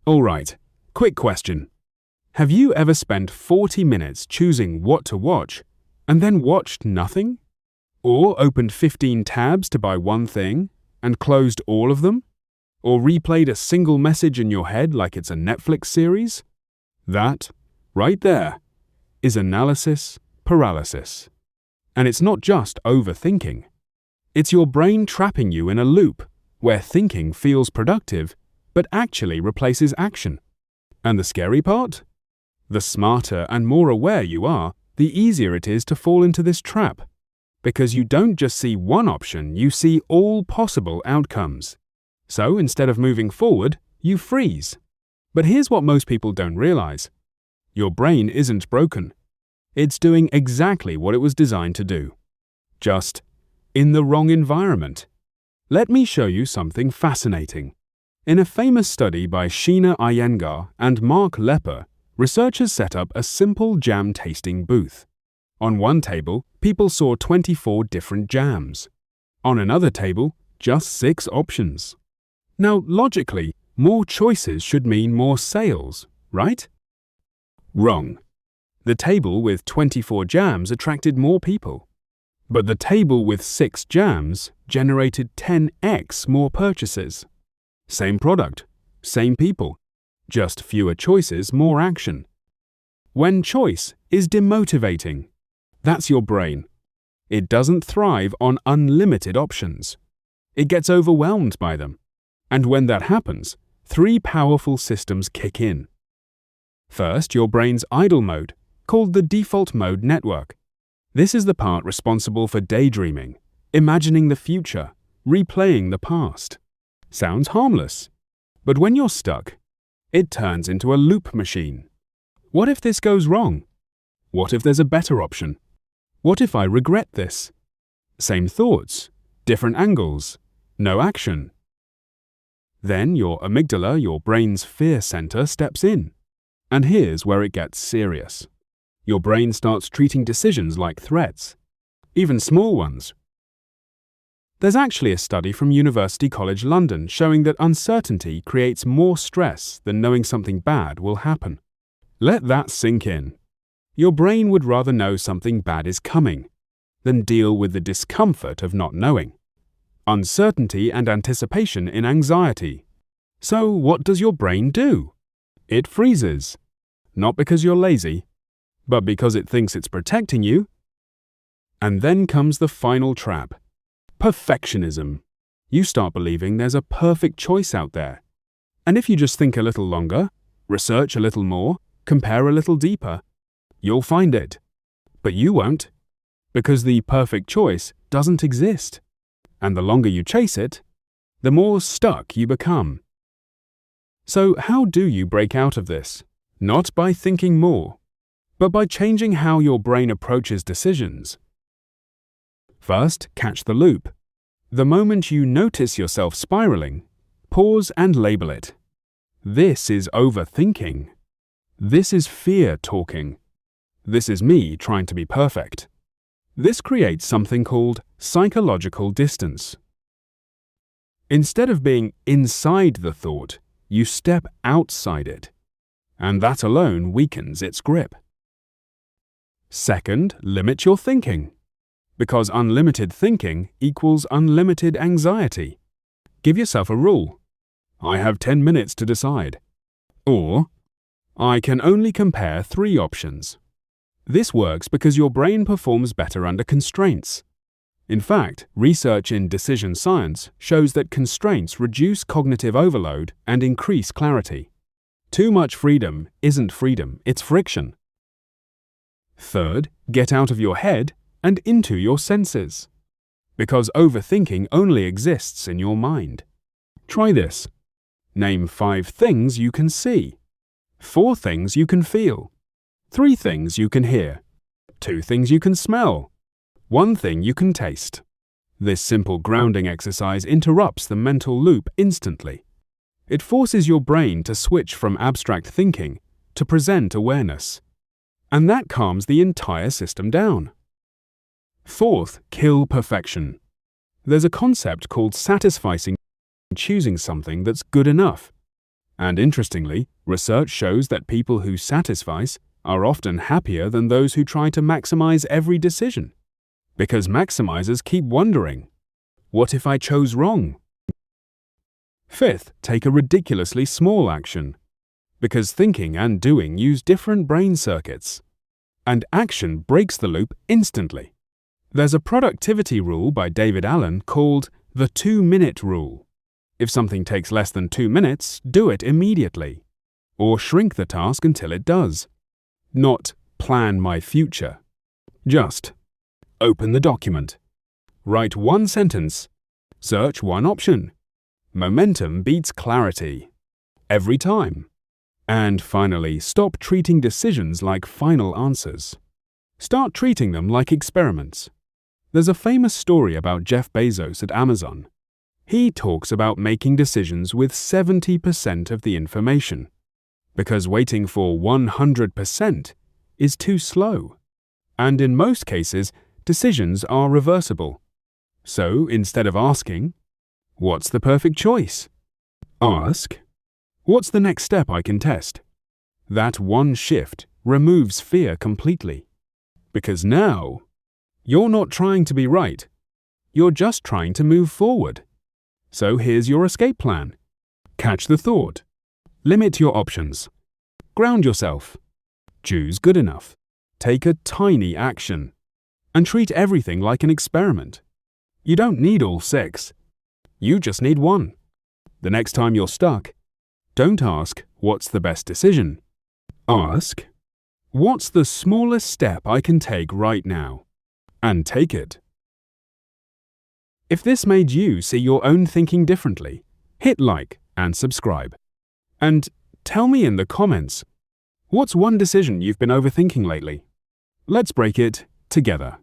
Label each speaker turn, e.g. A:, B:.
A: Alright, quick question. Have you ever spent 40 minutes choosing what to watch and then watched nothing? Or opened 15 tabs to buy one thing and closed all of them? Or replayed a single message in your head like it's a Netflix series? That, right there, is analysis paralysis. And it's not just overthinking. It's your brain trapping you in a loop where thinking feels productive but actually replaces action. And the scary part? The smarter and more aware you are, the easier it is to fall into this trap. Because you don't just see one option, you see all possible outcomes. So instead of moving forward, you freeze. But here's what most people don't realize. Your brain isn't broken. It's doing exactly what it was designed to do. Just in the wrong environment. Let me show you something fascinating. In a famous study by Sheena Iyengar and Mark Lepper, researchers set up a simple jam tasting booth. On one table, people saw 24 different jams. On another table, just 6 options. Now, logically, more choices should mean more sales, right? Wrong. The table with 24 jams attracted more people. But the table with 6 jams generated 10x more purchases. Same product, same people, just fewer choices, more action. When choice is demotivating, that's your brain. It doesn't thrive on unlimited options. It gets overwhelmed by them. And when that happens, 3 powerful systems kick in. First, your brain's idle mode, called the default mode network. This is the part responsible for daydreaming, imagining the future, replaying the past. Sounds harmless. But when you're stuck, it turns into a loop machine. What if this goes wrong? What if there's a better option? What if I regret this? Same thoughts, different angles, no action. Then your amygdala, your brain's fear center, steps in. And here's where it gets serious. Your brain starts treating decisions like threats, even small ones. There's actually a study from University College London showing that uncertainty creates more stress than knowing something bad will happen. Let that sink in. Your brain would rather know something bad is coming than deal with the discomfort of not knowing. Uncertainty and anticipation in anxiety. So what does your brain do? It freezes. Not because you're lazy, but because it thinks it's protecting you. And then comes the final trap. Perfectionism. You start believing there's a perfect choice out there. And if you just think a little longer, research a little more, compare a little deeper, you'll find it. But you won't, because the perfect choice doesn't exist. And the longer you chase it, the more stuck you become. So how do you break out of this? Not by thinking more, but by changing how your brain approaches decisions. First, catch the loop. The moment you notice yourself spiraling, pause and label it. This is overthinking. This is fear talking. This is me trying to be perfect. This creates something called psychological distance. Instead of being inside the thought, you step outside it, and that alone weakens its grip. Second, limit your thinking, because unlimited thinking equals unlimited anxiety. Give yourself a rule. I have 10 minutes to decide. Or, I can only compare 3 options. This works because your brain performs better under constraints. In fact, research in decision science shows that constraints reduce cognitive overload and increase clarity. Too much freedom isn't freedom, it's friction. Third, get out of your head and into your senses. Because overthinking only exists in your mind. Try this. Name 5 things you can see, 4 things you can feel, 3 things you can hear, 2 things you can smell, 1 thing you can taste. This simple grounding exercise interrupts the mental loop instantly. It forces your brain to switch from abstract thinking to present awareness. And that calms the entire system down. Fourth, kill perfection. There's a concept called satisficing, choosing something that's good enough. And interestingly, research shows that people who satisfice are often happier than those who try to maximize every decision. Because maximizers keep wondering, what if I chose wrong? Fifth, take a ridiculously small action. Because thinking and doing use different brain circuits. And action breaks the loop instantly. There's a productivity rule by David Allen called the 2-minute rule. If something takes less than 2 minutes, do it immediately. Or shrink the task until it does. Not plan my future. Just open the document. Write one sentence. Search one option. Momentum beats clarity. Every time. And finally, stop treating decisions like final answers. Start treating them like experiments. There's a famous story about Jeff Bezos at Amazon. He talks about making decisions with 70% of the information, because waiting for 100% is too slow. And in most cases, decisions are reversible. So instead of asking, what's the perfect choice? Ask, what's the next step I can test? That one shift removes fear completely. Because now, you're not trying to be right. You're just trying to move forward. So here's your escape plan. Catch the thought. Limit your options. Ground yourself. Choose good enough. Take a tiny action. And treat everything like an experiment. You don't need all 6. You just need 1. The next time you're stuck, don't ask, what's the best decision? Ask, what's the smallest step I can take right now? And take it. If this made you see your own thinking differently, hit like and subscribe. And tell me in the comments, what's one decision you've been overthinking lately? Let's break it together.